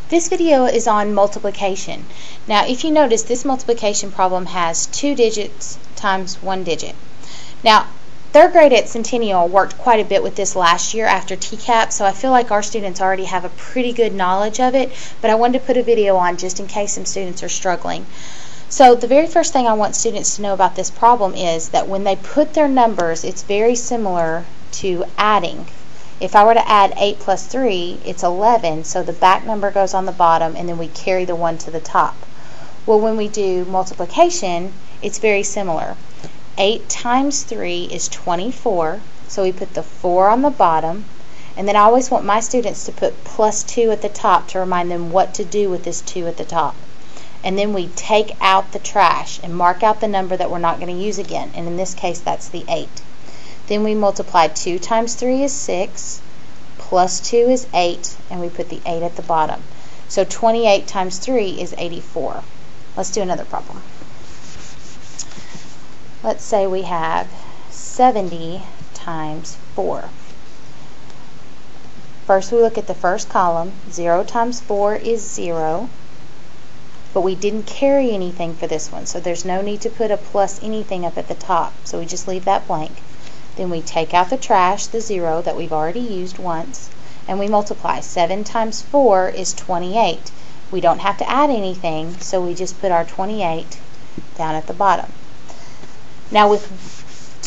This video is on multiplication. Now if you notice, this multiplication problem has 2 digits times 1 digit. Now third grade at Centennial worked quite a bit with this last year after TCAP, so I feel like our students already have a pretty good knowledge of it, but I wanted to put a video on just in case some students are struggling. So the very first thing I want students to know about this problem is that when they put their numbers, it's very similar to adding. If I were to add 8 plus 3, it's 11, so the back number goes on the bottom and then we carry the 1 to the top. Well, when we do multiplication, it's very similar. 8 times 3 is 24, so we put the 4 on the bottom, and then I always want my students to put plus 2 at the top to remind them what to do with this 2 at the top. And then we take out the trash and mark out the number that we're not going to use again, and in this case that's the 8. Then we multiply 2 times 3 is 6, plus 2 is 8, and we put the 8 at the bottom. So 28 times 3 is 84. Let's do another problem. Let's say we have 70 times 4. First we look at the first column. 0 times 4 is 0, but we didn't carry anything for this one, so there's no need to put a plus anything up at the top, so we just leave that blank. Then we take out the trash, the 0 that we've already used once, and we multiply. 7 times 4 is 28. We don't have to add anything, so we just put our 28 down at the bottom. Now with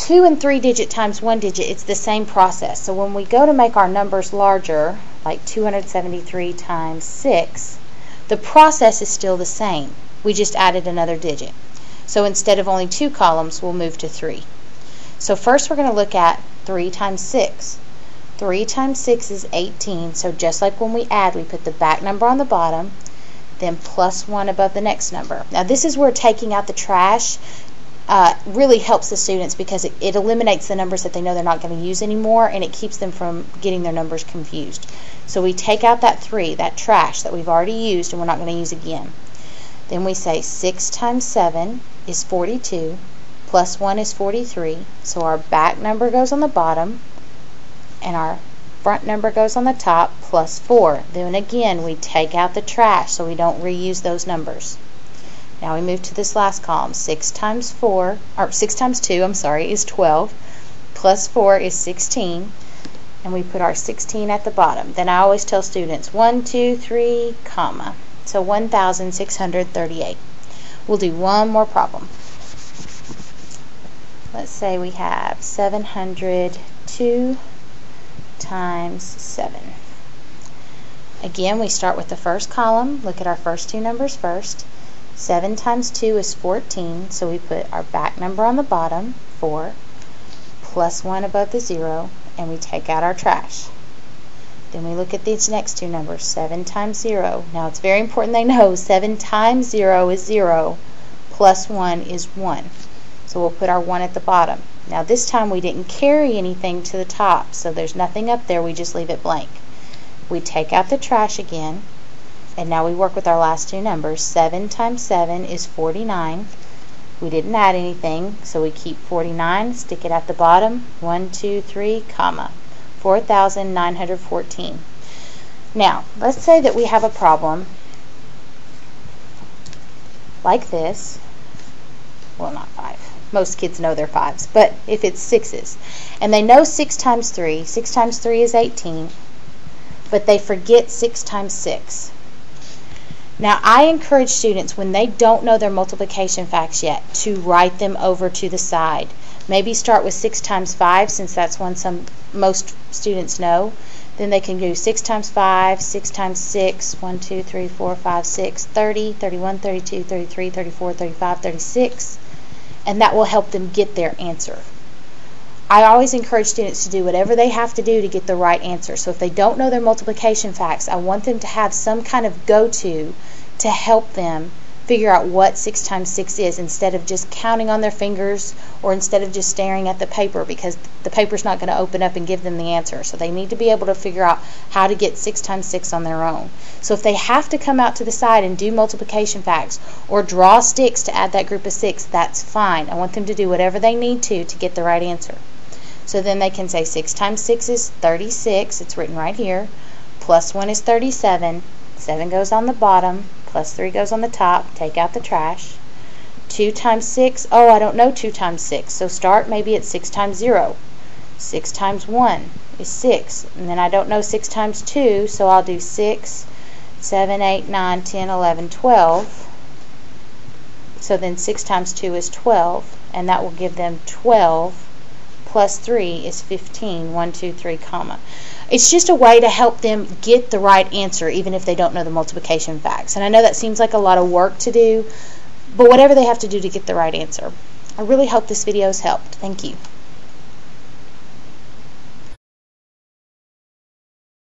2 and 3 digit times 1 digit, it's the same process. So when we go to make our numbers larger, like 273 times 6, the process is still the same. We just added another digit. So instead of only 2 columns, we'll move to 3. So first we're going to look at 3 times 6. 3 times 6 is 18, so just like when we add, we put the back number on the bottom, then plus 1 above the next number. Now this is where taking out the trash really helps the students, because it eliminates the numbers that they know they're not going to use anymore, and it keeps them from getting their numbers confused. So we take out that 3, that trash that we've already used and we're not going to use again. Then we say 6 times 7 is 42. Plus 1 is 43, so our back number goes on the bottom and our front number goes on the top, plus 4. Then again we take out the trash so we don't reuse those numbers. Now we move to this last column. 6 times 2 is 12, plus 4 is 16, and we put our 16 at the bottom. Then I always tell students 1, 2, 3, comma. So 1,638. We'll do one more problem. Let's say we have 702 times 7. Again, we start with the first column. Look at our first 2 numbers first. 7 times 2 is 14, so we put our back number on the bottom, 4, plus 1 above the 0, and we take out our trash. Then we look at these next 2 numbers. 7 times 0. Now it's very important they know 7 times 0 is 0, plus 1 is 1. So we'll put our 1 at the bottom. Now this time we didn't carry anything to the top, so there's nothing up there, we just leave it blank. We take out the trash again, and now we work with our last 2 numbers. 7 times 7 is 49. We didn't add anything, so we keep 49, stick it at the bottom, 1, 2, 3, comma, 4,914. Now, let's say that we have a problem like this. Well, not 5. Most kids know they're 5s, but if it's 6s, and they know 6 times 3 is 18, but they forget 6 times 6. Now I encourage students, when they don't know their multiplication facts yet, to write them over to the side. Maybe start with 6 times 5, since that's one most students know. Then they can do 6 times 5, 6 times 6, 1, 2, 3, 4, 5, 6, 30, 31, 32, 33, 34, 35, 36, and that will help them get their answer. I always encourage students to do whatever they have to do to get the right answer. So if they don't know their multiplication facts, I want them to have some kind of go-to to help them figure out what 6 times 6 is, instead of just counting on their fingers, or instead of just staring at the paper, because the paper's not going to open up and give them the answer. So they need to be able to figure out how to get 6 times 6 on their own. So if they have to come out to the side and do multiplication facts or draw sticks to add that group of 6, that's fine. I want them to do whatever they need to get the right answer. So then they can say 6 times 6 is 36, it's written right here, plus 1 is 37, 7 goes on the bottom, plus 3 goes on the top, take out the trash. 2 times 6, oh, I don't know 2 times 6, so start maybe at 6 times 0. 6 times 1 is 6, and then I don't know 6 times 2, so I'll do 6, 7, 8, 9, 10, 11, 12. So then 6 times 2 is 12, and that will give them 12 plus 3 is 15, 1, 2, 3, comma. It's just a way to help them get the right answer even if they don't know the multiplication facts. And I know that seems like a lot of work to do, but whatever they have to do to get the right answer. I really hope this video has helped. Thank you.